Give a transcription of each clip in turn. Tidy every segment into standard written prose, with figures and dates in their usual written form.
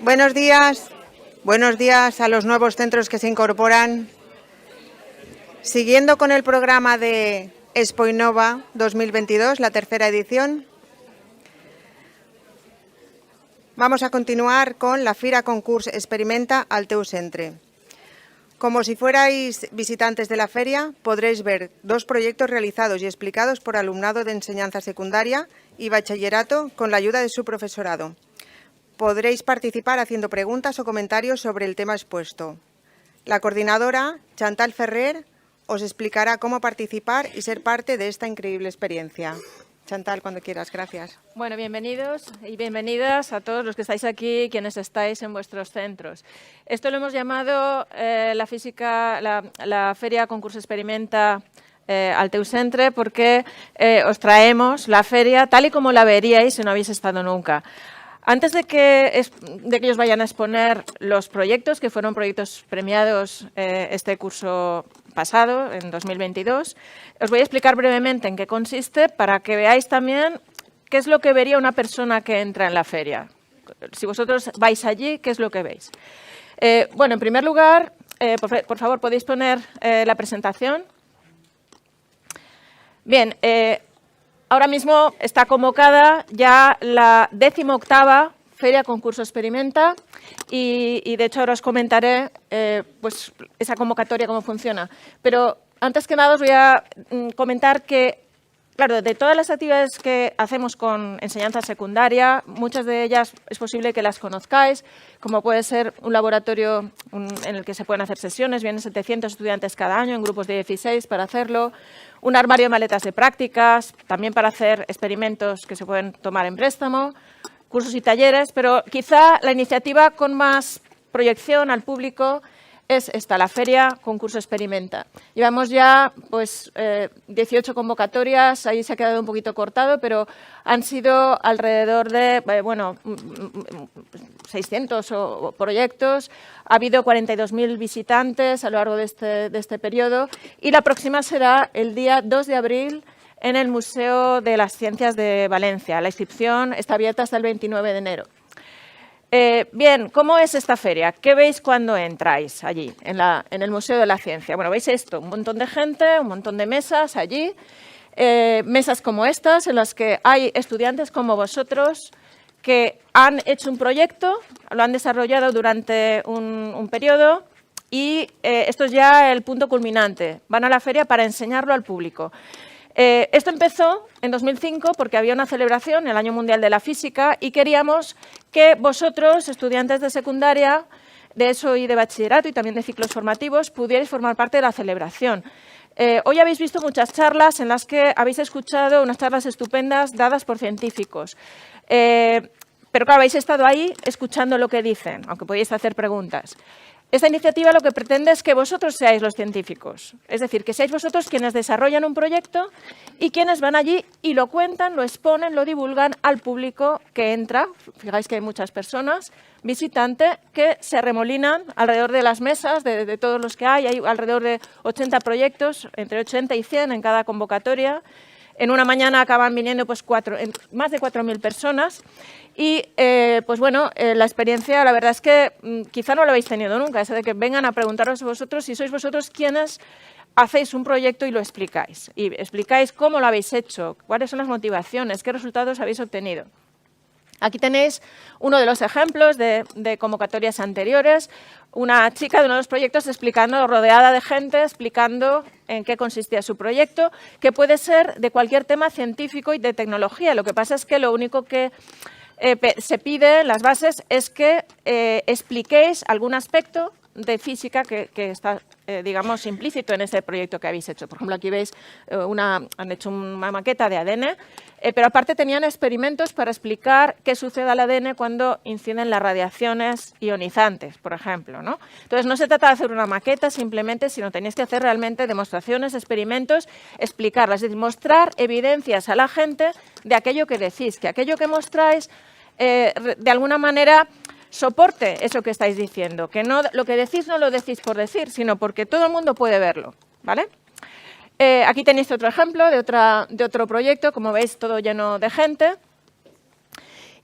Buenos días a los nuevos centros que se incorporan. Siguiendo con el programa de Expo Innova 2022, la tercera edición, vamos a continuar con la Fira Concurs Experimenta al teu centre. Como si fuerais visitantes de la feria, podréis ver dos proyectos realizados y explicados por alumnado de enseñanza secundaria y bachillerato con la ayuda de su profesorado. Podréis participar haciendo preguntas o comentarios sobre el tema expuesto. La coordinadora, Chantal Ferrer, os explicará cómo participar y ser parte de esta increíble experiencia. Chantal, cuando quieras, gracias. Bueno, bienvenidos y bienvenidas a todos los que estáis aquí, quienes estáis en vuestros centros. Esto lo hemos llamado la Feria Concurs Experimenta al teu centre porque os traemos la feria tal y como la veríais si no habéis estado nunca. Antes de que ellos vayan a exponer los proyectos, que fueron proyectos premiados este curso pasado, en 2022, os voy a explicar brevemente en qué consiste para que veáis también qué es lo que vería una persona que entra en la feria. Si vosotros vais allí, ¿qué es lo que veis? Bueno, en primer lugar, por favor, ¿podéis poner la presentación? Bien, ahora mismo está convocada ya la 18ª Feria Concurso Experimenta y de hecho ahora os comentaré pues esa convocatoria, cómo funciona. Pero antes que nada os voy a comentar que, claro, de todas las actividades que hacemos con enseñanza secundaria, muchas de ellas es posible que las conozcáis, como puede ser un laboratorio en el que se pueden hacer sesiones, vienen 700 estudiantes cada año en grupos de 16 para hacerlo, un armario de maletas de prácticas, también para hacer experimentos que se pueden tomar en préstamo, cursos y talleres, pero quizá la iniciativa con más proyección al público es esta, la Feria Concurso Experimenta. Llevamos ya 18 convocatorias, ahí se ha quedado un poquito cortado, pero han sido alrededor de 600 proyectos. Ha habido 42.000 visitantes a lo largo de este periodo y la próxima será el día 2 de abril en el Museo de las Ciencias de Valencia. La inscripción está abierta hasta el 29 de enero. Bien, ¿cómo es esta feria? ¿Qué veis cuando entráis allí, en el Museo de la Ciencia? Bueno, veis esto, un montón de gente, un montón de mesas allí, mesas como estas en las que hay estudiantes como vosotros que han hecho un proyecto, lo han desarrollado durante un periodo y esto es ya el punto culminante. Van a la feria para enseñarlo al público. Esto empezó en 2005 porque había una celebración, el Año Mundial de la Física, y queríamos que vosotros, estudiantes de secundaria, de ESO y de bachillerato y también de ciclos formativos, pudierais formar parte de la celebración. Hoy habéis visto muchas charlas en las que habéis escuchado unas charlas estupendas dadas por científicos. Pero claro, habéis estado ahí escuchando lo que dicen, aunque podéis hacer preguntas. Esta iniciativa lo que pretende es que vosotros seáis los científicos, es decir, que seáis vosotros quienes desarrollan un proyecto y quienes van allí y lo cuentan, lo exponen, lo divulgan al público que entra. Fijáis que hay muchas personas, visitantes, que se arremolinan alrededor de las mesas, de todos los que hay alrededor de 80 proyectos, entre 80 y 100 en cada convocatoria. En una mañana acaban viniendo pues más de 4.000 personas y pues bueno, la experiencia la verdad es que quizá no lo habéis tenido nunca, eso de que vengan a preguntaros vosotros si sois vosotros quienes hacéis un proyecto y lo explicáis. Y explicáis cómo lo habéis hecho, cuáles son las motivaciones, qué resultados habéis obtenido. Aquí tenéis uno de los ejemplos de convocatorias anteriores, una chica de uno de los proyectos explicando, rodeada de gente, explicando en qué consistía su proyecto, que puede ser de cualquier tema científico y de tecnología. Lo que pasa es que lo único que se pide en las bases es que expliquéis algún aspecto de física que está, digamos, implícito en ese proyecto que habéis hecho. Por ejemplo, aquí veis, han hecho una maqueta de ADN, pero aparte tenían experimentos para explicar qué sucede al ADN cuando inciden las radiaciones ionizantes, por ejemplo, ¿no? Entonces, no se trata de hacer una maqueta simplemente, sino tenéis que hacer realmente demostraciones, experimentos, explicarlas, es decir, mostrar evidencias a la gente de aquello que decís, que aquello que mostráis, de alguna manera, soporte eso que estáis diciendo, que no, lo que decís no lo decís por decir, sino porque todo el mundo puede verlo, ¿vale? Aquí tenéis otro ejemplo de otro proyecto, como veis, todo lleno de gente.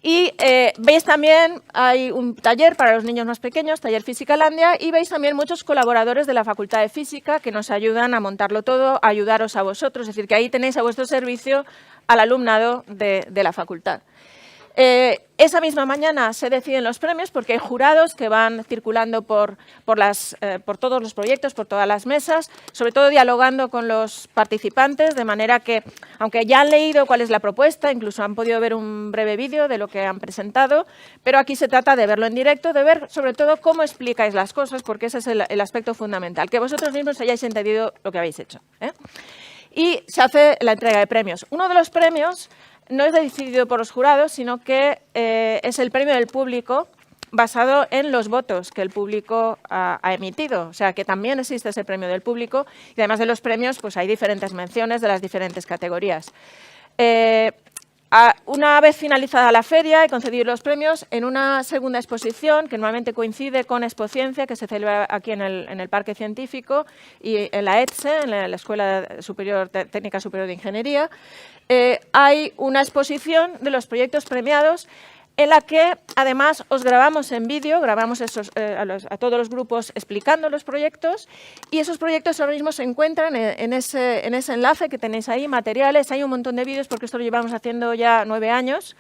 Y veis también, hay un taller para los niños más pequeños, taller Fisicalandia, y veis también muchos colaboradores de la Facultad de Física que nos ayudan a montarlo todo, a ayudaros a vosotros, es decir, que ahí tenéis a vuestro servicio al alumnado de la facultad. Esa misma mañana se deciden los premios porque hay jurados que van circulando por todos los proyectos, por todas las mesas, sobre todo dialogando con los participantes, de manera que, aunque ya han leído cuál es la propuesta, incluso han podido ver un breve vídeo de lo que han presentado, pero aquí se trata de verlo en directo, de ver sobre todo cómo explicáis las cosas, porque ese es el aspecto fundamental, que vosotros mismos hayáis entendido lo que habéis hecho, ¿eh? Y se hace la entrega de premios. Uno de los premios no es decidido por los jurados, sino que es el premio del público basado en los votos que el público ha emitido. O sea, que también existe ese premio del público y además de los premios, pues hay diferentes menciones de las diferentes categorías. Una vez finalizada la feria y concedidos los premios, en una segunda exposición, que normalmente coincide con Expociencia, que se celebra aquí en el Parque Científico y en la ETSE, en la Escuela Técnica Superior de Ingeniería, hay una exposición de los proyectos premiados en la que además os grabamos en vídeo, grabamos a todos los grupos explicando los proyectos y esos proyectos ahora mismo se encuentran en ese enlace que tenéis ahí, materiales, hay un montón de vídeos porque esto lo llevamos haciendo ya 9 años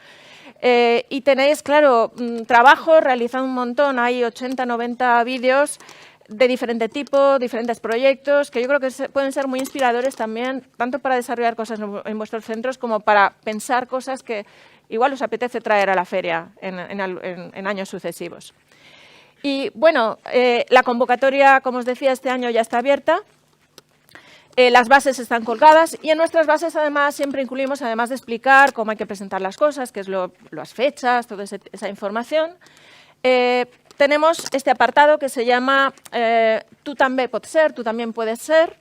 y tenéis, claro, trabajo realizado un montón, hay 80, 90 vídeos de diferente tipo, diferentes proyectos, que yo creo que pueden ser muy inspiradores también, tanto para desarrollar cosas en vuestros centros como para pensar cosas que igual os apetece traer a la feria en años sucesivos. Y bueno, la convocatoria, como os decía, este año ya está abierta. Las bases están colgadas y en nuestras bases además siempre incluimos, además de explicar cómo hay que presentar las cosas, qué es las fechas, toda esa información, tenemos este apartado que se llama Tú també pots ser, tú también puedes ser,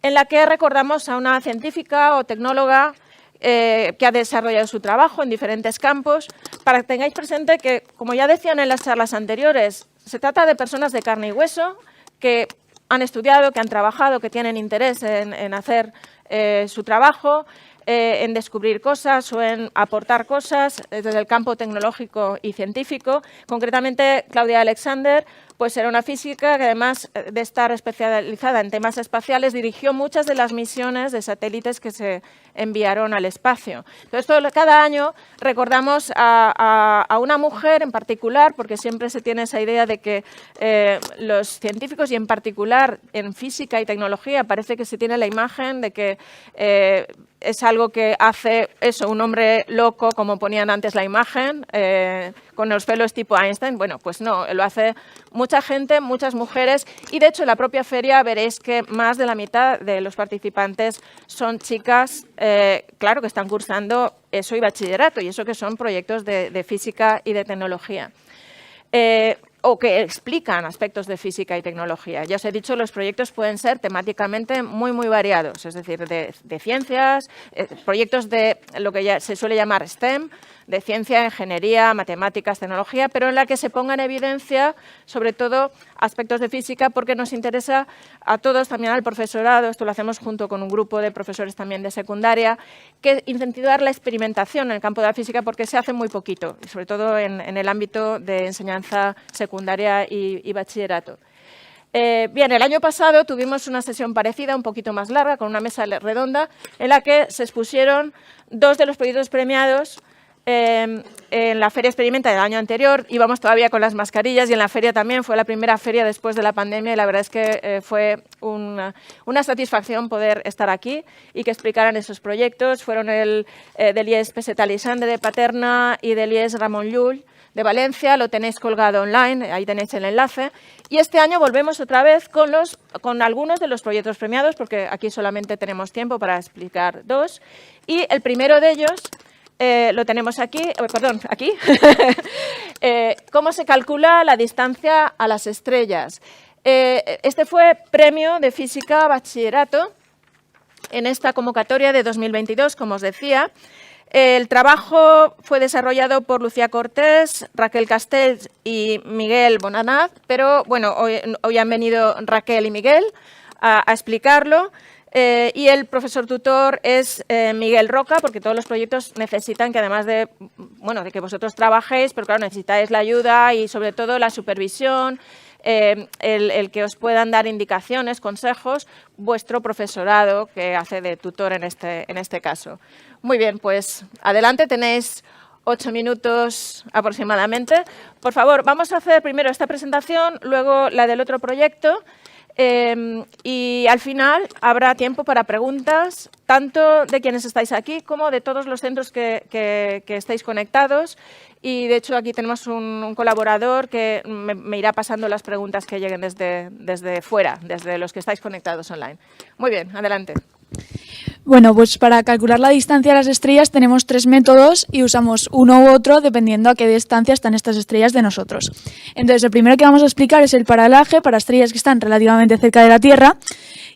en la que recordamos a una científica o tecnóloga que ha desarrollado su trabajo en diferentes campos, para que tengáis presente que, como ya decían en las charlas anteriores, se trata de personas de carne y hueso que han estudiado, que han trabajado, que tienen interés en hacer su trabajo, en descubrir cosas o en aportar cosas desde el campo tecnológico y científico. Concretamente, Claudia Alexander pues era una física que, además de estar especializada en temas espaciales, dirigió muchas de las misiones de satélites que se enviaron al espacio. Entonces, cada año recordamos a una mujer en particular, porque siempre se tiene esa idea de que los científicos, y en particular en física y tecnología, parece que se tiene la imagen de que es algo que hace eso, un hombre loco, como ponían antes la imagen, con los pelos tipo Einstein. Bueno, pues no, lo hace mucha gente, muchas mujeres, y de hecho en la propia feria veréis que más de la mitad de los participantes son chicas, claro, que están cursando eso y bachillerato, y eso que son proyectos de física y de tecnología. O que explican aspectos de física y tecnología. Ya os he dicho, los proyectos pueden ser temáticamente muy, muy variados, es decir, de ciencias, proyectos de lo que ya se suele llamar STEM, de ciencia, ingeniería, matemáticas, tecnología, pero en la que se ponga en evidencia, sobre todo, aspectos de física, porque nos interesa a todos, también al profesorado, esto lo hacemos junto con un grupo de profesores también de secundaria, que incentivar la experimentación en el campo de la física, porque se hace muy poquito, sobre todo en el ámbito de enseñanza secundaria y bachillerato. Bien, el año pasado tuvimos una sesión parecida, un poquito más larga, con una mesa redonda, en la que se expusieron 2 de los proyectos premiados en la Feria Experimenta del año anterior. Íbamos todavía con las mascarillas y en la feria también, fue la primera feria después de la pandemia y la verdad es que fue una satisfacción poder estar aquí y que explicaran esos proyectos. Fueron el del IES Peset Alexandre de Paterna y del IES Ramon Llull de Valencia, lo tenéis colgado online, ahí tenéis el enlace. Y este año volvemos otra vez con algunos de los proyectos premiados, porque aquí solamente tenemos tiempo para explicar 2. Y el primero de ellos lo tenemos aquí, aquí. ¿Cómo se calcula la distancia a las estrellas? Este fue premio de física bachillerato en esta convocatoria de 2022, como os decía. El trabajo fue desarrollado por Lucía Cortés, Raquel Castells y Miguel Bonanaz, pero bueno, hoy han venido Raquel y Miguel a explicarlo. y el profesor tutor es Miguel Roca, porque todos los proyectos necesitan que además de, bueno, de que vosotros trabajéis, pero claro, necesitáis la ayuda y sobre todo la supervisión, el que os puedan dar indicaciones, consejos, vuestro profesorado que hace de tutor en este caso. Muy bien, pues adelante, tenéis 8 minutos aproximadamente. Por favor, vamos a hacer primero esta presentación, luego la del otro proyecto. Y al final habrá tiempo para preguntas, tanto de quienes estáis aquí como de todos los centros que estáis conectados. Y de hecho aquí tenemos un colaborador que me irá pasando las preguntas que lleguen desde fuera, desde los que estáis conectados online. Muy bien, adelante. Bueno, pues para calcular la distancia a las estrellas tenemos 3 métodos y usamos uno u otro dependiendo a qué distancia están estas estrellas de nosotros. Entonces, el primero que vamos a explicar es el paralaje para estrellas que están relativamente cerca de la Tierra.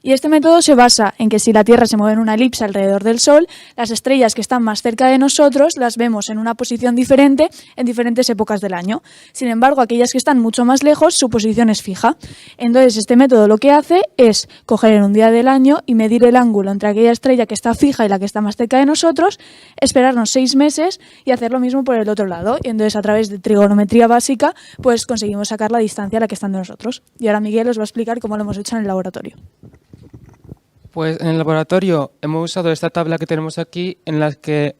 Y este método se basa en que si la Tierra se mueve en una elipse alrededor del Sol, las estrellas que están más cerca de nosotros las vemos en una posición diferente en diferentes épocas del año. Sin embargo, aquellas que están mucho más lejos, su posición es fija. Entonces, este método lo que hace es coger en un día del año y medir el ángulo entre aquella estrella que está fija y la que está más cerca de nosotros, esperarnos 6 meses y hacer lo mismo por el otro lado. Y entonces, a través de trigonometría básica, pues conseguimos sacar la distancia a la que están de nosotros. Y ahora Miguel os va a explicar cómo lo hemos hecho en el laboratorio. Pues en el laboratorio hemos usado esta tabla que tenemos aquí, en la que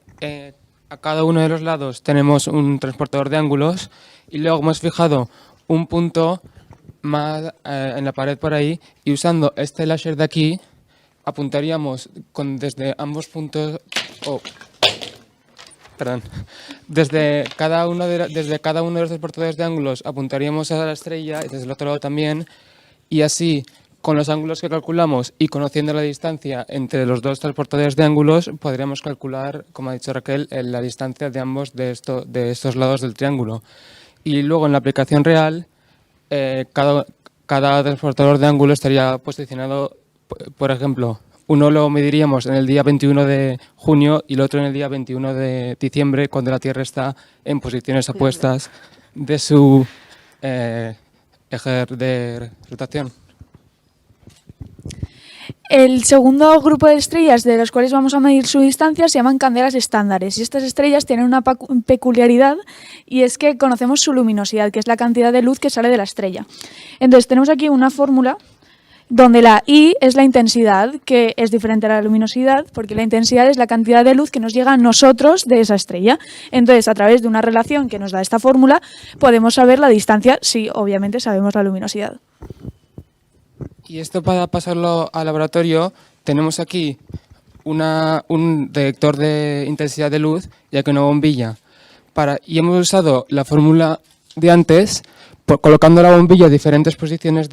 a cada uno de los lados tenemos un transportador de ángulos y luego hemos fijado un punto más en la pared por ahí, y usando este láser de aquí apuntaríamos desde ambos puntos, desde cada uno de los transportadores de ángulos apuntaríamos a la estrella y desde el otro lado también, y así con los ángulos que calculamos y conociendo la distancia entre los dos transportadores de ángulos, podríamos calcular, como ha dicho Raquel, la distancia de ambos de estos lados del triángulo. Y luego en la aplicación real, cada transportador de ángulo estaría posicionado, por ejemplo, uno lo mediríamos en el día 21 de junio y el otro en el día 21 de diciembre, cuando la Tierra está en posiciones opuestas de su eje de rotación. El segundo grupo de estrellas de las cuales vamos a medir su distancia se llaman candelas estándares, y estas estrellas tienen una peculiaridad, y es que conocemos su luminosidad, que es la cantidad de luz que sale de la estrella. Entonces tenemos aquí una fórmula donde la I es la intensidad, que es diferente a la luminosidad, porque la intensidad es la cantidad de luz que nos llega a nosotros de esa estrella. Entonces, a través de una relación que nos da esta fórmula, podemos saber la distancia si obviamente sabemos la luminosidad. Y esto, para pasarlo al laboratorio, tenemos aquí un detector de intensidad de luz y aquí una bombilla. Y hemos usado la fórmula de antes, colocando la bombilla a diferentes posiciones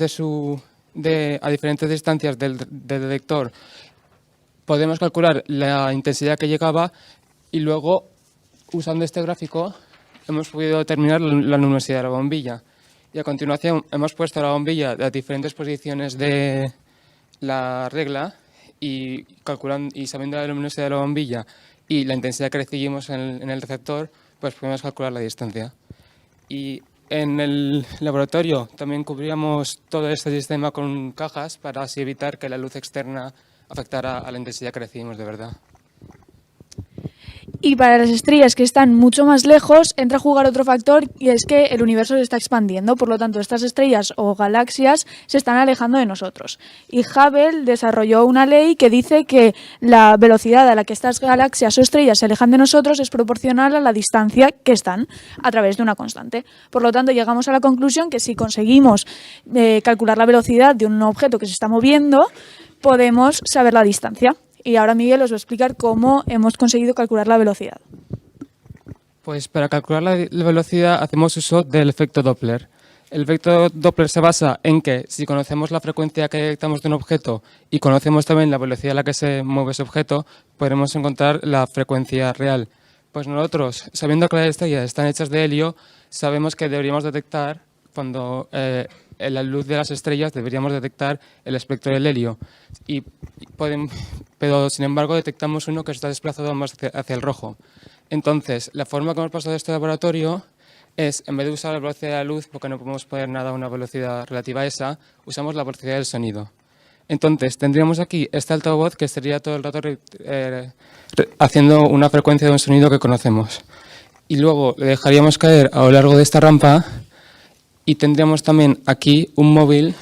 a diferentes distancias del detector. Podemos calcular la intensidad que llegaba y luego, usando este gráfico, hemos podido determinar la luminosidad de la bombilla. Y a continuación hemos puesto la bombilla a diferentes posiciones de la regla y sabiendo la luminosidad de la bombilla y la intensidad que recibimos en el receptor, pues podemos calcular la distancia. Y en el laboratorio también cubríamos todo este sistema con cajas para así evitar que la luz externa afectara a la intensidad que recibimos de verdad. Y para las estrellas que están mucho más lejos entra a jugar otro factor, y es que el universo se está expandiendo. Por lo tanto, estas estrellas o galaxias se están alejando de nosotros. Y Hubble desarrolló una ley que dice que la velocidad a la que estas galaxias o estrellas se alejan de nosotros es proporcional a la distancia que están a través de una constante. Por lo tanto, llegamos a la conclusión que si conseguimos calcular la velocidad de un objeto que se está moviendo, podemos saber la distancia. Y ahora Miguel os va a explicar cómo hemos conseguido calcular la velocidad. Pues para calcular la velocidad hacemos uso del efecto Doppler. El efecto Doppler se basa en que si conocemos la frecuencia que detectamos de un objeto y conocemos también la velocidad a la que se mueve ese objeto, podremos encontrar la frecuencia real. Pues nosotros, sabiendo que las estrellas están hechas de helio, sabemos que deberíamos detectar, cuando en la luz de las estrellas deberíamos detectar el espectro del helio. Pero sin embargo detectamos uno que está desplazado más hacia el rojo. Entonces, la forma que hemos pasado de este laboratorio es, en vez de usar la velocidad de la luz, porque no podemos poner nada a una velocidad relativa a esa, usamos la velocidad del sonido. Entonces, tendríamos aquí este altavoz que estaría todo el rato haciendo una frecuencia de un sonido que conocemos. Y luego le dejaríamos caer a lo largo de esta rampa y tendríamos también aquí un móvil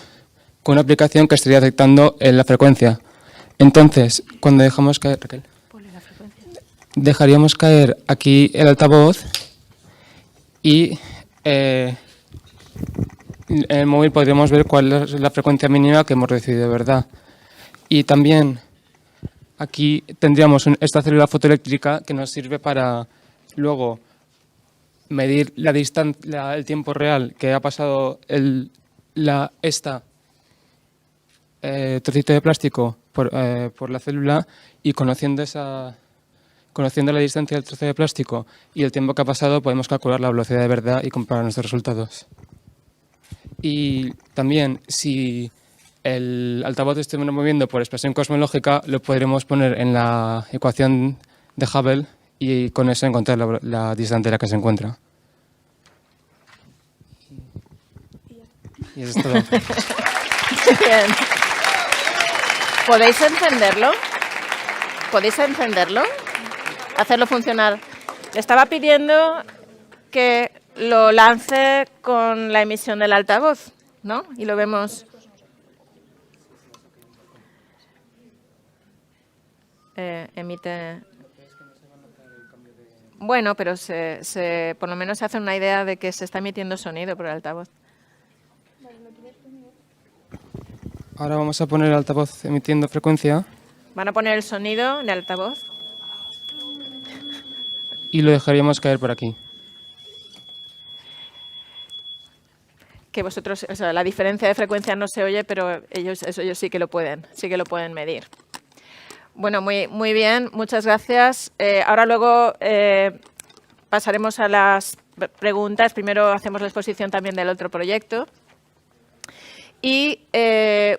con una aplicación que estaría detectando la frecuencia. Entonces, cuando dejamos caer... Raquel, dejaríamos caer aquí el altavoz y en el móvil podríamos ver cuál es la frecuencia mínima que hemos recibido de verdad. Y también aquí tendríamos esta célula fotoeléctrica que nos sirve para luego medir la distancia, el tiempo real que ha pasado esta trocito de plástico por la célula, y conociendo la distancia del trozo de plástico y el tiempo que ha pasado, podemos calcular la velocidad de verdad y comparar nuestros resultados. Y también, si el altavoz se estuviera moviendo por expresión cosmológica, lo podremos poner en la ecuación de Hubble y con eso encontrar la distancia en la que se encuentra. Y eso es todo. Bien. ¿Podéis encenderlo? ¿Podéis encenderlo? Hacerlo funcionar. Le estaba pidiendo que lo lance con la emisión del altavoz, ¿no? Y lo vemos. Emite. Bueno, pero por lo menos se hace una idea de que se está emitiendo sonido por el altavoz. Ahora vamos a poner el altavoz emitiendo frecuencia. Van a poner el sonido del altavoz. Y lo dejaríamos caer por aquí. Que vosotros, o sea, la diferencia de frecuencia no se oye, pero ellos sí que lo pueden medir. Bueno, muy bien, muchas gracias. Ahora luego pasaremos a las preguntas. Primero hacemos la exposición también del otro proyecto. Y,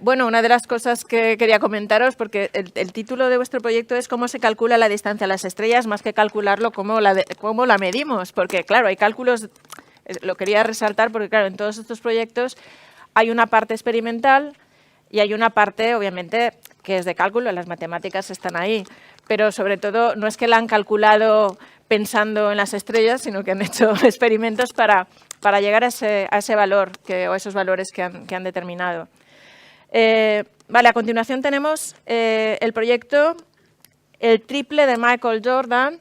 bueno, una de las cosas que quería comentaros, porque el título de vuestro proyecto es cómo se calcula la distancia a las estrellas, más que calcularlo, cómo la medimos. Porque, claro, hay cálculos, lo quería resaltar, porque, claro, en todos estos proyectos hay una parte experimental y hay una parte, obviamente, que es de cálculo, las matemáticas están ahí. Pero, sobre todo, no es que la han calculado pensando en las estrellas, sino que han hecho experimentos para llegar a ese valor o esos valores que han determinado. Vale, a continuación tenemos el proyecto El triple de Michael Jordan.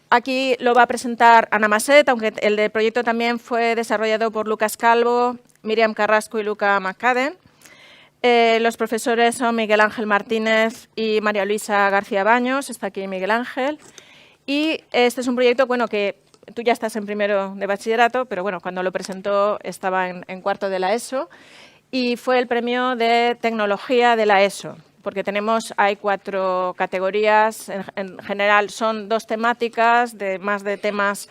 Aquí lo va a presentar Ana Masset, aunque el proyecto también fue desarrollado por Lucas Calvo, Miriam Carrasco y Luca McCadden. Los profesores son Miguel Ángel Martínez y María Luisa García Baños. Está aquí Miguel Ángel. Y este es un proyecto, bueno, que tú ya estás en primero de bachillerato, pero bueno, cuando lo presentó estaba en cuarto de la ESO, y fue el premio de tecnología de la ESO, porque hay 4 categorías, en general son 2 temáticas, más de temas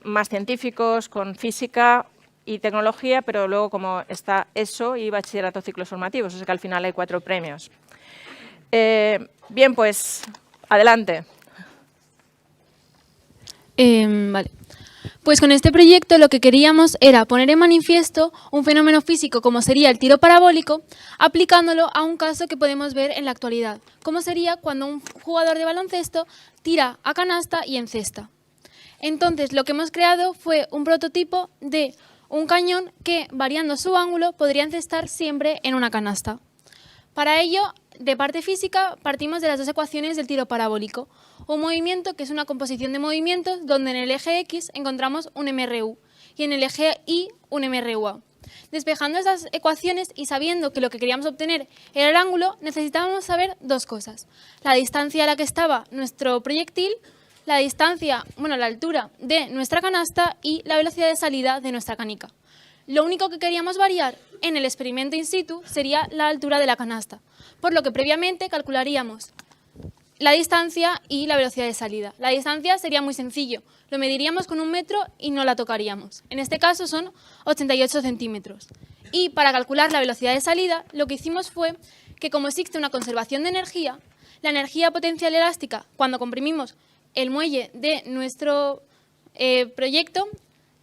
más científicos, con física y tecnología, pero luego como está ESO y bachillerato ciclos formativos, o sea que al final hay 4 premios. Bien, pues adelante. Vale. Pues con este proyecto lo que queríamos era poner en manifiesto un fenómeno físico como sería el tiro parabólico, aplicándolo a un caso que podemos ver en la actualidad, como sería cuando un jugador de baloncesto tira a canasta y encesta. Entonces lo que hemos creado fue un prototipo de un cañón que, variando su ángulo, podría encestar siempre en una canasta. Para ello, de parte física, partimos de las 2 ecuaciones del tiro parabólico. Un movimiento que es una composición de movimientos donde en el eje X encontramos un MRU y en el eje Y un MRUA. Despejando estas ecuaciones y sabiendo que lo que queríamos obtener era el ángulo, necesitábamos saber 2 cosas. La distancia a la que estaba nuestro proyectil, la altura de nuestra canasta y la velocidad de salida de nuestra canica. Lo único que queríamos variar en el experimento in situ sería la altura de la canasta, por lo que previamente calcularíamos la distancia y la velocidad de salida. La distancia sería muy sencillo, lo mediríamos con 1 metro y no la tocaríamos. En este caso son 88 centímetros. Y para calcular la velocidad de salida, lo que hicimos fue que, como existe una conservación de energía, la energía potencial elástica, cuando comprimimos el muelle de nuestro proyecto,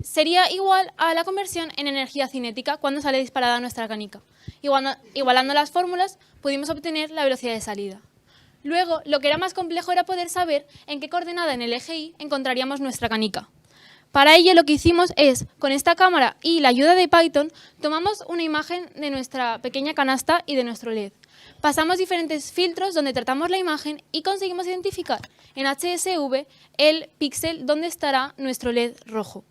sería igual a la conversión en energía cinética cuando sale disparada nuestra canica. Igualando las fórmulas, pudimos obtener la velocidad de salida. Luego, lo que era más complejo era poder saber en qué coordenada en el eje Y encontraríamos nuestra canica. Para ello, lo que hicimos es, con esta cámara y la ayuda de Python, tomamos una imagen de nuestra pequeña canasta y de nuestro LED. Pasamos diferentes filtros donde tratamos la imagen y conseguimos identificar en HSV el píxel donde estará nuestro LED rojo.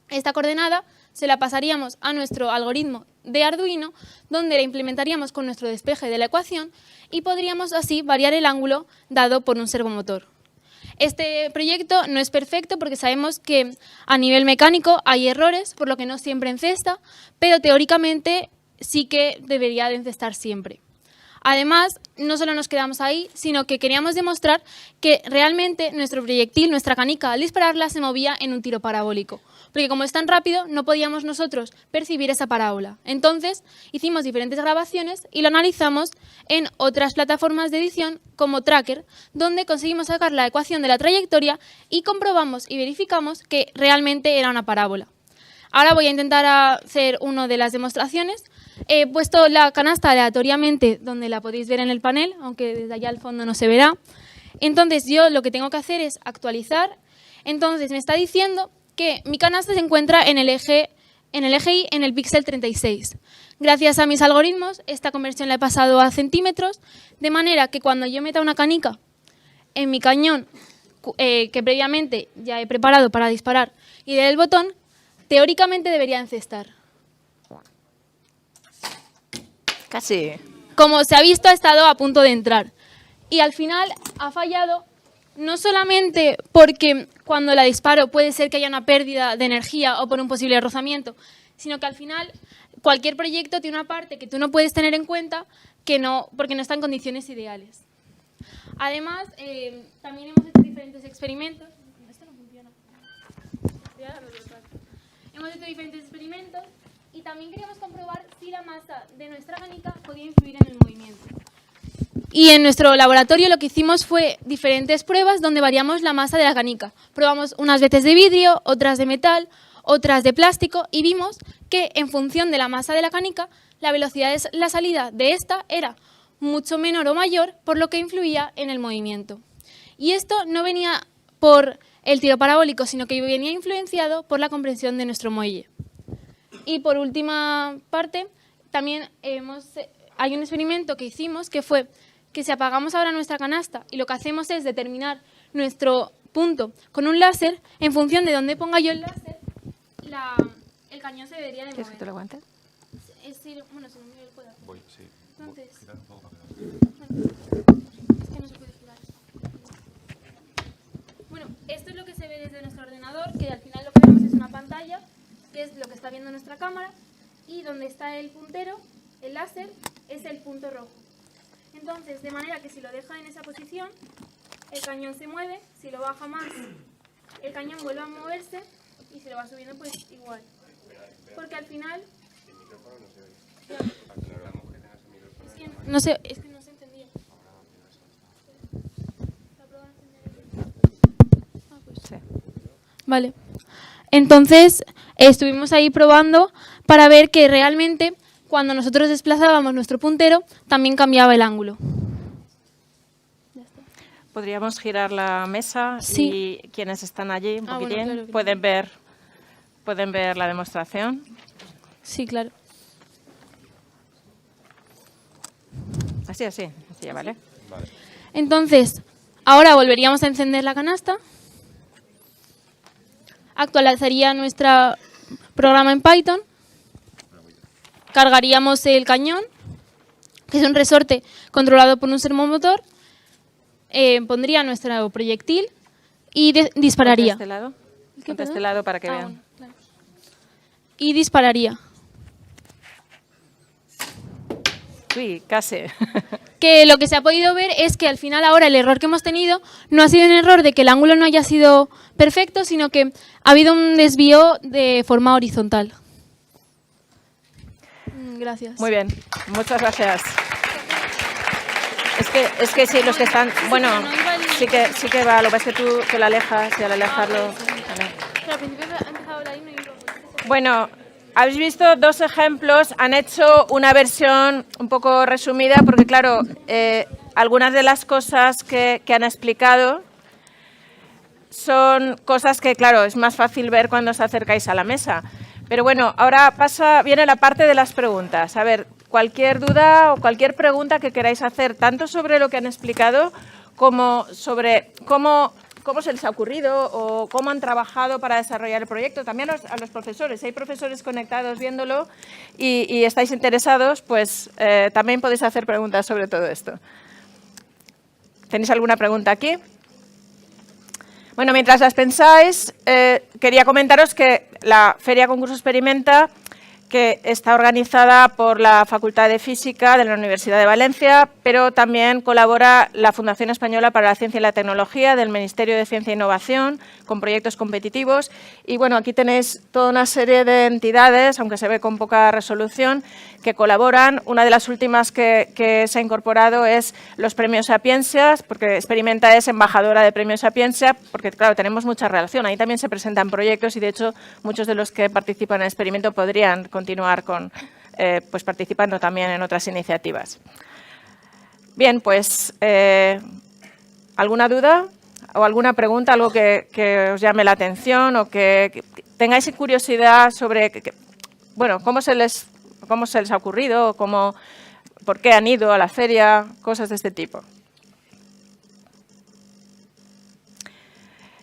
Esta coordenada se la pasaríamos a nuestro algoritmo de Arduino, donde la implementaríamos con nuestro despeje de la ecuación y podríamos así variar el ángulo dado por un servomotor. Este proyecto no es perfecto porque sabemos que a nivel mecánico hay errores, por lo que no siempre encesta, pero teóricamente sí que debería de encestar siempre. Además, no solo nos quedamos ahí, sino que queríamos demostrar que realmente nuestro proyectil, nuestra canica, al dispararla se movía en un tiro parabólico. Porque como es tan rápido, no podíamos nosotros percibir esa parábola. Entonces, hicimos diferentes grabaciones y lo analizamos en otras plataformas de edición como Tracker, donde conseguimos sacar la ecuación de la trayectoria y comprobamos y verificamos que realmente era una parábola. Ahora voy a intentar hacer una de las demostraciones. He puesto la canasta aleatoriamente donde la podéis ver en el panel, aunque desde allá al fondo no se verá. Entonces yo lo que tengo que hacer es actualizar. Entonces me está diciendo que mi canasta se encuentra en el eje Y en el píxel 36. Gracias a mis algoritmos, esta conversión la he pasado a centímetros, de manera que cuando yo meta una canica en mi cañón, que previamente ya he preparado para disparar, y dé el botón, teóricamente debería encestar. Casi. Como se ha visto, ha estado a punto de entrar. Y al final ha fallado, no solamente porque cuando la disparo puede ser que haya una pérdida de energía o por un posible rozamiento, sino que al final cualquier proyecto tiene una parte que tú no puedes tener en cuenta porque no está en condiciones ideales. Además, también hemos hecho diferentes experimentos. Esto no funciona. Hemos hecho diferentes experimentos y también queríamos comprobar si la masa de nuestra canica podía influir en el movimiento. Y en nuestro laboratorio lo que hicimos fue diferentes pruebas donde variamos la masa de la canica. Probamos unas veces de vidrio, otras de metal, otras de plástico y vimos que en función de la masa de la canica, la velocidad de la salida de esta era mucho menor o mayor, por lo que influía en el movimiento. Y esto no venía por el tiro parabólico, sino que venía influenciado por la compresión de nuestro muelle. Y por última parte, también hay un experimento que hicimos que fue que si apagamos ahora nuestra canasta y lo que hacemos es determinar nuestro punto con un láser, en función de dónde ponga yo el láser, el cañón se debería de mover. ¿Quieres que te lo aguante? Bueno, si no me lo puedo hacer. Voy, sí. Entonces, Quita un poco para es que no se puede girar. Bueno, esto es lo que se ve desde nuestro ordenador, que al final lo que vemos es una pantalla, que es lo que está viendo nuestra cámara, y donde está el puntero, el láser, es el punto rojo. Entonces, de manera que si lo deja en esa posición, el cañón se mueve, si lo baja más, el cañón vuelve a moverse, y si lo va subiendo, pues igual. Porque al final... Es que no se entendía. Sí. Vale. Entonces, estuvimos ahí probando para ver que realmente cuando nosotros desplazábamos nuestro puntero, también cambiaba el ángulo. Podríamos girar la mesa Sí. y quienes están allí un Bueno, poquitín claro que pueden ver la demostración. Sí, claro. Así ya vale. Entonces, ahora volveríamos a encender la canasta. Actualizaría nuestro programa en Python. Cargaríamos el cañón, que es un resorte controlado por un servomotor. Pondría nuestro proyectil y dispararía. ¿De este lado? ¿Qué, De este perdón? lado para que vean. Bueno, claro. Y dispararía. Uy, casi. Que lo que se ha podido ver es que al final ahora el error que hemos tenido no ha sido un error de que el ángulo no haya sido perfecto, sino que ha habido un desvío de forma horizontal. Gracias. Muy bien, muchas gracias. Es que sí, los que están... Bueno, sí que va, lo que pasa es que tú la alejas y al alejarlo... Pero al principio he empezado a hablar y no he ido. Bueno, habéis visto dos ejemplos, han hecho una versión un poco resumida porque, claro, algunas de las cosas que han explicado son cosas que, claro, es más fácil ver cuando os acercáis a la mesa. Pero bueno, ahora viene la parte de las preguntas. A ver, cualquier duda o cualquier pregunta que queráis hacer, tanto sobre lo que han explicado como sobre cómo se les ha ocurrido o cómo han trabajado para desarrollar el proyecto. También a los profesores. Si hay profesores conectados viéndolo y estáis interesados, pues también podéis hacer preguntas sobre todo esto. ¿Tenéis alguna pregunta aquí? Bueno, mientras las pensáis, quería comentaros que la Feria Concurso Experimenta, que está organizada por la Facultad de Física de la Universidad de Valencia, pero también colabora la Fundación Española para la Ciencia y la Tecnología del Ministerio de Ciencia e Innovación con proyectos competitivos. Y bueno, aquí tenéis toda una serie de entidades, aunque se ve con poca resolución, que colaboran. Una de las últimas que se ha incorporado es los Premios Sapiensias, porque Experimenta es embajadora de Premios Sapiensia, porque claro, tenemos mucha relación. Ahí también se presentan proyectos y de hecho muchos de los que participan en el experimento podrían continuar pues participando también en otras iniciativas. Bien, pues ¿alguna duda o alguna pregunta, algo que os llame la atención o que tengáis curiosidad sobre bueno, cómo se les ha ocurrido, por qué han ido a la feria, cosas de este tipo?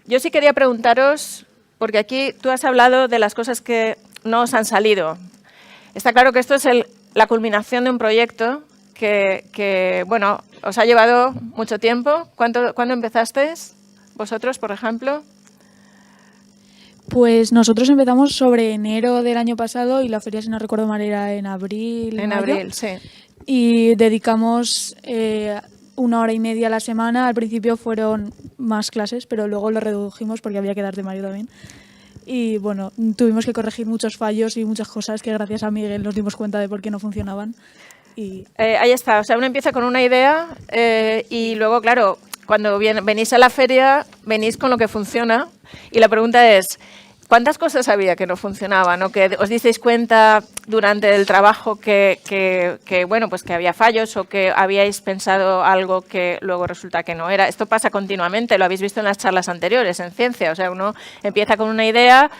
Yo sí quería preguntaros, porque aquí tú has hablado de las cosas que no os han salido. Está claro que esto es la culminación de un proyecto que bueno, os ha llevado mucho tiempo. ¿Cuándo empezasteis vosotros, por ejemplo? Pues nosotros empezamos sobre enero del año pasado y la feria, si no recuerdo mal, era en abril. En mayo. abril, sí. Y dedicamos 1 hora y media a la semana. Al principio fueron más clases, pero luego lo redujimos porque había que dar temario también. Y bueno, tuvimos que corregir muchos fallos y muchas cosas que gracias a Miguel nos dimos cuenta de por qué no funcionaban. Ahí está, o sea, uno empieza con una idea y luego, claro, cuando venís a la feria, venís con lo que funciona y la pregunta es, ¿cuántas cosas había que no funcionaban o que os disteis cuenta durante el trabajo que bueno, pues que había fallos o que habíais pensado algo que luego resulta que no era? Esto pasa continuamente, lo habéis visto en las charlas anteriores en ciencia, o sea, uno empieza con una idea,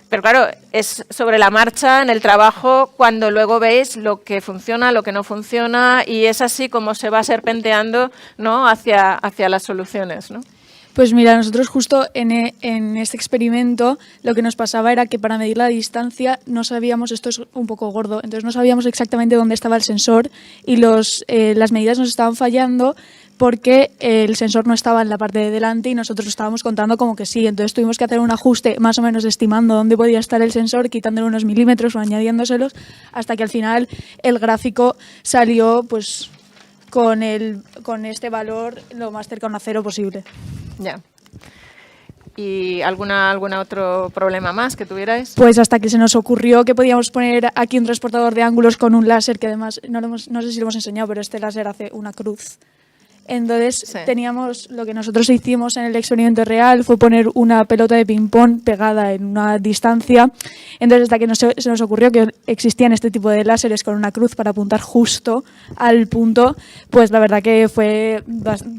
pero claro, es sobre la marcha en el trabajo cuando luego veis lo que funciona, lo que no funciona y es así como se va serpenteando, ¿no?, hacia las soluciones, ¿no? Pues mira, nosotros justo en este experimento lo que nos pasaba era que para medir la distancia no sabíamos, esto es un poco gordo, entonces no sabíamos exactamente dónde estaba el sensor y las medidas nos estaban fallando porque el sensor no estaba en la parte de delante y nosotros estábamos contando como que sí, entonces tuvimos que hacer un ajuste más o menos estimando dónde podía estar el sensor, quitándole unos milímetros o añadiéndoselos, hasta que al final el gráfico salió pues con este valor lo más cercano a 0 posible. Ya. ¿Y algún otro problema más que tuvierais? Pues hasta que se nos ocurrió que podíamos poner aquí un transportador de ángulos con un láser, que además, no sé si lo hemos enseñado, pero este láser hace una cruz. Entonces Sí. teníamos, lo que nosotros hicimos en el experimento real fue poner una pelota de ping-pong pegada en una distancia. Entonces hasta que se nos ocurrió que existían este tipo de láseres con una cruz para apuntar justo al punto, pues la verdad que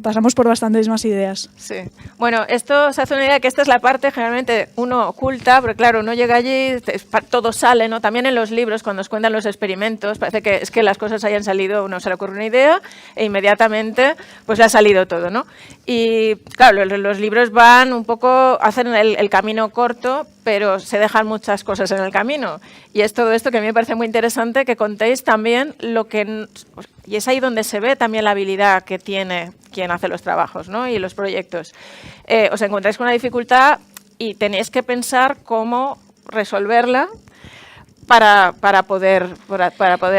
pasamos por bastantes más ideas. Sí. Bueno, esto se hace una idea que esta es la parte generalmente uno oculta, porque claro, uno llega allí, todo sale, ¿no? También en los libros, cuando os cuentan los experimentos, parece que es que las cosas hayan salido, uno se le ocurre una idea e inmediatamente pues le ha salido todo, ¿no? Y claro, los libros van un poco, hacen el camino corto, pero se dejan muchas cosas en el camino. Y es todo esto que a mí me parece muy interesante, que contéis también lo que... Y es ahí donde se ve también la habilidad que tiene quien hace los trabajos, ¿no?, y los proyectos. Os encontráis con una dificultad y tenéis que pensar cómo resolverla para poder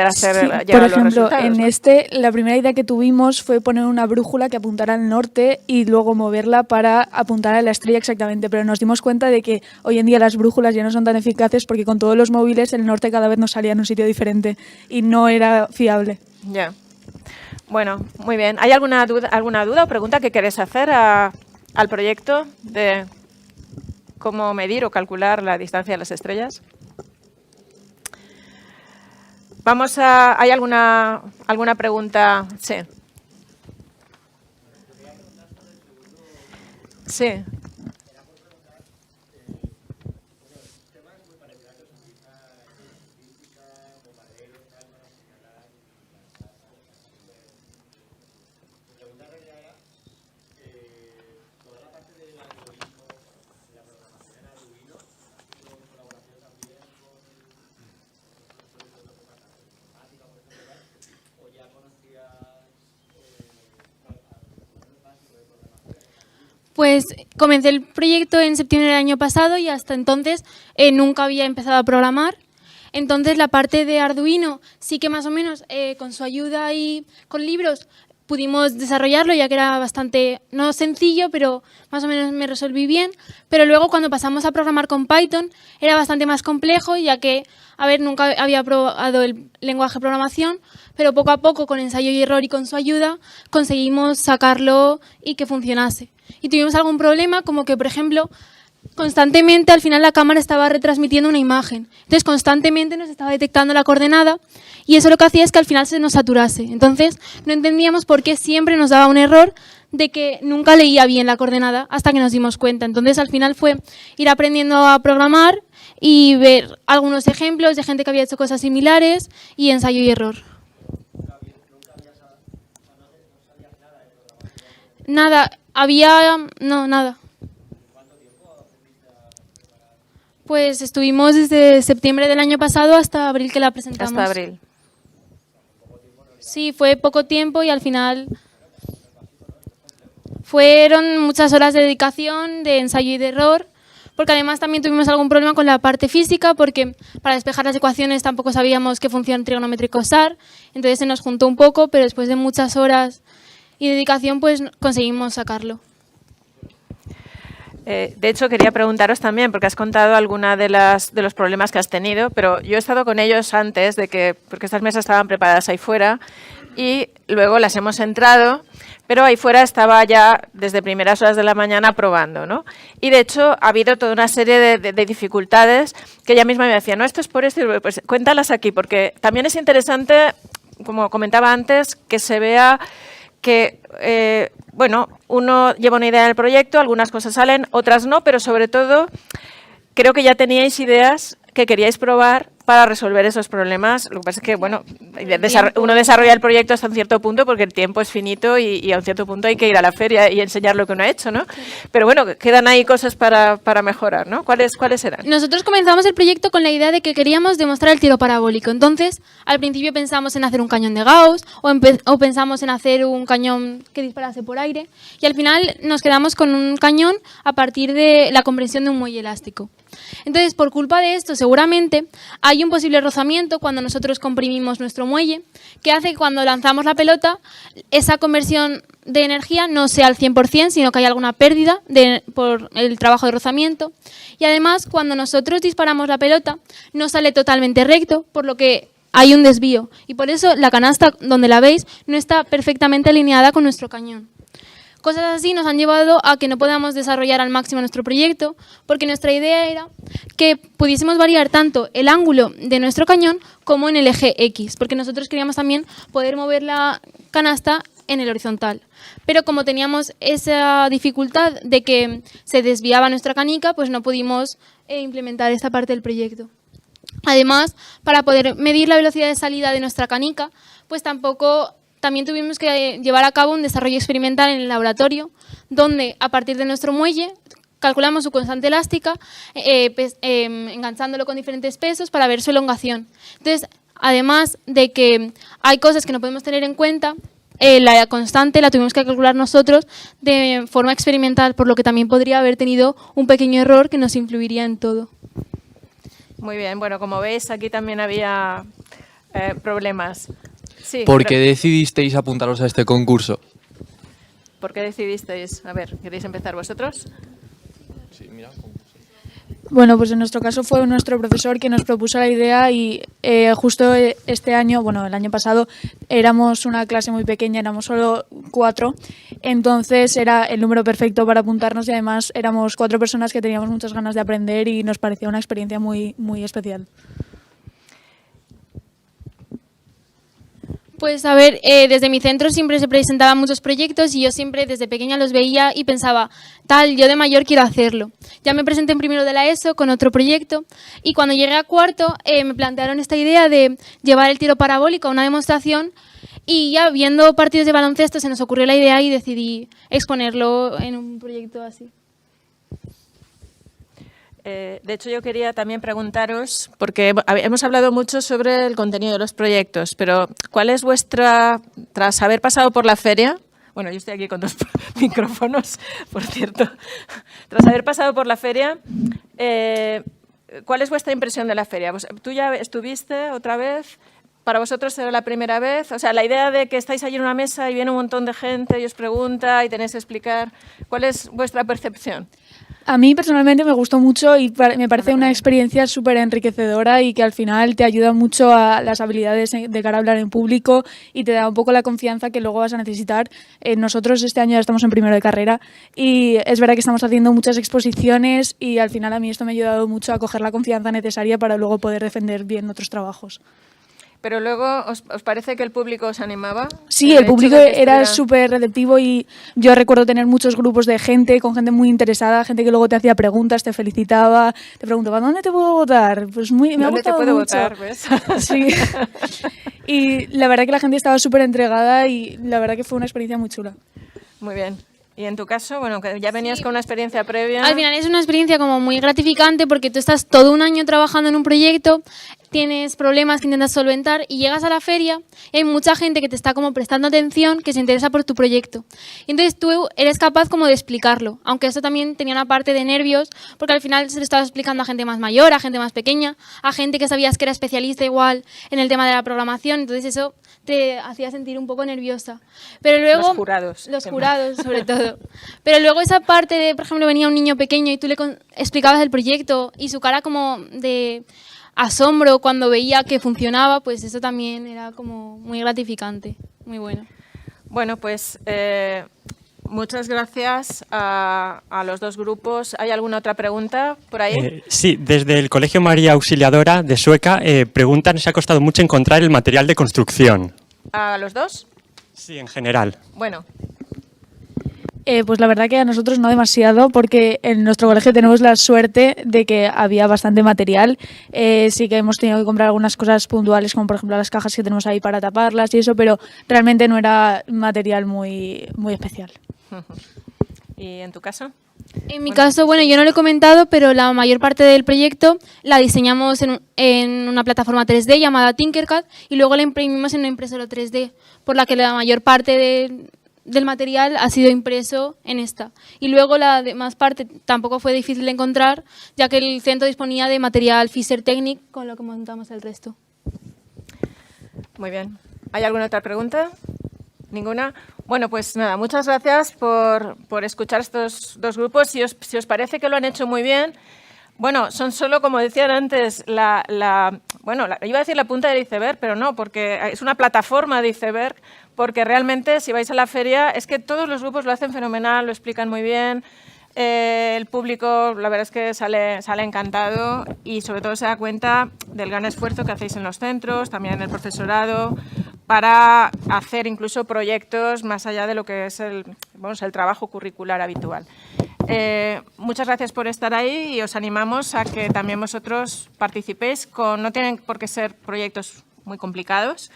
hacer Sí, llegar por a los ejemplo, resultados, ¿no? la primera idea que tuvimos fue poner una brújula que apuntara al norte y luego moverla para apuntar a la estrella exactamente, pero nos dimos cuenta de que hoy en día las brújulas ya no son tan eficaces porque con todos los móviles el norte cada vez nos salía en un sitio diferente y no era fiable. Ya. Bueno, muy bien. ¿Hay alguna duda o pregunta que queréis hacer al proyecto de cómo medir o calcular la distancia de las estrellas? ¿Hay alguna pregunta? Sí. Sí. Pues comencé el proyecto en septiembre del año pasado y hasta entonces nunca había empezado a programar. Entonces la parte de Arduino sí que más o menos con su ayuda y con libros pudimos desarrollarlo, ya que era bastante, no sencillo, pero más o menos me resolví bien. Pero luego cuando pasamos a programar con Python era bastante más complejo, ya que, nunca había probado el lenguaje de programación, pero poco a poco con ensayo y error y con su ayuda conseguimos sacarlo y que funcionase. Y tuvimos algún problema, como que, por ejemplo, constantemente al final la cámara estaba retransmitiendo una imagen. Entonces constantemente nos estaba detectando la coordenada y eso lo que hacía es que al final se nos saturase. Entonces no entendíamos por qué siempre nos daba un error de que nunca leía bien la coordenada hasta que nos dimos cuenta. Entonces al final fue ir aprendiendo a programar y ver algunos ejemplos de gente que había hecho cosas similares y ensayo y error. Nada, nada. Pues estuvimos desde septiembre del año pasado hasta abril que la presentamos. Hasta abril. Sí, fue poco tiempo y al final fueron muchas horas de dedicación, de ensayo y de error, porque además también tuvimos algún problema con la parte física, porque para despejar las ecuaciones tampoco sabíamos qué función trigonométrico usar, entonces se nos juntó un poco, pero después de muchas horas y dedicación pues conseguimos sacarlo. De hecho, quería preguntaros también, porque has contado alguna de los problemas que has tenido, pero yo he estado con ellos antes, porque estas mesas estaban preparadas ahí fuera, y luego las hemos entrado, pero ahí fuera estaba ya desde primeras horas de la mañana probando, ¿no? Y de hecho ha habido toda una serie de dificultades que ella misma me decía, no, esto es por esto, pues cuéntalas aquí, porque también es interesante, como comentaba antes, que se vea que, uno lleva una idea del proyecto, algunas cosas salen, otras no, pero sobre todo creo que ya teníais ideas que queríais probar para resolver esos problemas. Lo que pasa es que, uno desarrolla el proyecto hasta un cierto punto porque el tiempo es finito y a un cierto punto hay que ir a la feria y enseñar lo que uno ha hecho, ¿no? Pero bueno, quedan ahí cosas para mejorar, ¿no? ¿Cuáles eran? Nosotros comenzamos el proyecto con la idea de que queríamos demostrar el tiro parabólico. Entonces, al principio pensamos en hacer un cañón de Gauss o pensamos en hacer un cañón que disparase por aire y al final nos quedamos con un cañón a partir de la comprensión de un muelle elástico. Entonces, por culpa de esto, seguramente hay un posible rozamiento cuando nosotros comprimimos nuestro muelle, que hace que cuando lanzamos la pelota, esa conversión de energía no sea al 100%, sino que hay alguna pérdida por el trabajo de rozamiento. Y además, cuando nosotros disparamos la pelota, no sale totalmente recto, por lo que hay un desvío. Y por eso la canasta, donde la veis, no está perfectamente alineada con nuestro cañón. Cosas así nos han llevado a que no podamos desarrollar al máximo nuestro proyecto, porque nuestra idea era que pudiésemos variar tanto el ángulo de nuestro cañón como en el eje X, porque nosotros queríamos también poder mover la canasta en el horizontal. Pero como teníamos esa dificultad de que se desviaba nuestra canica, pues no pudimos implementar esta parte del proyecto. Además, para poder medir la velocidad de salida de nuestra canica, pues también tuvimos que llevar a cabo un desarrollo experimental en el laboratorio, donde a partir de nuestro muelle calculamos su constante elástica, enganchándolo con diferentes pesos para ver su elongación. Entonces, además de que hay cosas que no podemos tener en cuenta, la constante la tuvimos que calcular nosotros de forma experimental, por lo que también podría haber tenido un pequeño error que nos influiría en todo. Muy bien, bueno, como veis, aquí también había problemas. Sí, ¿Por qué decidisteis apuntaros a este concurso? ¿Por qué decidisteis? A ver, ¿queréis empezar vosotros? Sí, mira. Bueno, pues en nuestro caso fue nuestro profesor que nos propuso la idea y justo este año, el año pasado, éramos una clase muy pequeña, éramos solo 4, entonces era el número perfecto para apuntarnos y además éramos 4 personas que teníamos muchas ganas de aprender y nos parecía una experiencia muy, muy especial. Pues a ver, desde mi centro siempre se presentaban muchos proyectos y yo siempre desde pequeña los veía y pensaba, tal, yo de mayor quiero hacerlo. Ya me presenté en primero de la ESO con otro proyecto y cuando llegué a cuarto me plantearon esta idea de llevar el tiro parabólico a una demostración y ya viendo partidos de baloncesto se nos ocurrió la idea y decidí exponerlo en un proyecto así. De hecho, yo quería también preguntaros, porque hemos hablado mucho sobre el contenido de los proyectos, pero ¿cuál es vuestra, tras haber pasado por la feria, bueno, yo estoy aquí con 2 micrófonos, por cierto, tras haber pasado por la feria, ¿cuál es vuestra impresión de la feria? ¿Tú ya estuviste otra vez? ¿Para vosotros será la primera vez? O sea, la idea de que estáis allí en una mesa y viene un montón de gente y os pregunta y tenéis que explicar, ¿cuál es vuestra percepción? A mí personalmente me gustó mucho y me parece una experiencia súper enriquecedora y que al final te ayuda mucho a las habilidades de cara a hablar en público y te da un poco la confianza que luego vas a necesitar. Nosotros este año ya estamos en primero de carrera y es verdad que estamos haciendo muchas exposiciones y al final a mí esto me ha ayudado mucho a coger la confianza necesaria para luego poder defender bien otros trabajos. Pero luego, ¿os parece que el público os animaba? Sí, el público era súper receptivo y yo recuerdo tener muchos grupos de gente, con gente muy interesada, gente que luego te hacía preguntas, te felicitaba, te preguntaba, ¿dónde te puedo votar? Pues me ha gustado ¿Dónde te puedo mucho. votar? ¿Ves? Sí. Y la verdad que la gente estaba súper entregada y la verdad que fue una experiencia muy chula. Muy bien. Y en tu caso, bueno, que ya venías con una experiencia previa. Al final es una experiencia como muy gratificante porque tú estás todo un año trabajando en un proyecto, tienes problemas que intentas solventar y llegas a la feria y hay mucha gente que te está como prestando atención, que se interesa por tu proyecto. Y entonces tú eres capaz como de explicarlo, aunque eso también tenía una parte de nervios porque al final se lo estabas explicando a gente más mayor, a gente más pequeña, a gente que sabías que era especialista igual en el tema de la programación, entonces eso te hacía sentir un poco nerviosa. Pero luego, los jurados sobre todo. Pero luego esa parte de, por ejemplo, venía un niño pequeño y tú le explicabas el proyecto y su cara como de asombro cuando veía que funcionaba, pues eso también era como muy gratificante, muy bueno. Bueno, pues muchas gracias a los 2 grupos. ¿Hay alguna otra pregunta por ahí? Sí, desde el Colegio María Auxiliadora de Sueca preguntan si ha costado mucho encontrar el material de construcción. ¿A los 2? Sí, en general. Bueno. Pues la verdad que a nosotros no demasiado porque en nuestro colegio tenemos la suerte de que había bastante material. Sí que hemos tenido que comprar algunas cosas puntuales como por ejemplo las cajas que tenemos ahí para taparlas y eso, pero realmente no era material muy especial. ¿Y en tu caso? En mi caso, bueno, yo no lo he comentado, pero la mayor parte del proyecto la diseñamos en una plataforma 3D llamada Tinkercad y luego la imprimimos en una impresora 3D, por la que la mayor parte del material ha sido impreso en esta. Y luego la demás parte tampoco fue difícil de encontrar, ya que el centro disponía de material Fisher Technic, con lo que montamos el resto. Muy bien. ¿Hay alguna otra pregunta? ¿Ninguna? Bueno, pues nada, muchas gracias por escuchar estos 2 grupos. Si os parece que lo han hecho muy bien, bueno, son solo, como decían antes, iba a decir la punta del iceberg, pero no, porque es una plataforma de iceberg, porque realmente si vais a la feria es que todos los grupos lo hacen fenomenal, lo explican muy bien, el público la verdad es que sale encantado y sobre todo se da cuenta del gran esfuerzo que hacéis en los centros, también en el profesorado, para hacer incluso proyectos más allá de lo que es el trabajo curricular habitual. Muchas gracias por estar ahí y os animamos a que también vosotros participéis. No tienen por qué ser proyectos muy complicados.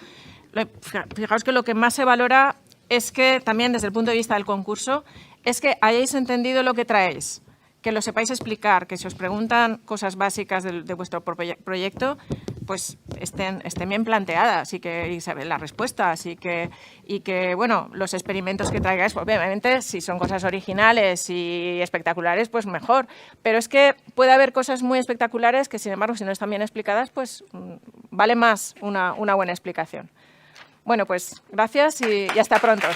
Fijaos que lo que más se valora es que también desde el punto de vista del concurso es que hayáis entendido lo que traéis, que lo sepáis explicar, que si os preguntan cosas básicas de vuestro proyecto, pues estén bien planteadas y saben las respuestas y que bueno, los experimentos que traigáis, pues, obviamente si son cosas originales y espectaculares, pues mejor, pero es que puede haber cosas muy espectaculares que sin embargo si no están bien explicadas, pues vale más una buena explicación. Bueno, pues gracias y hasta pronto.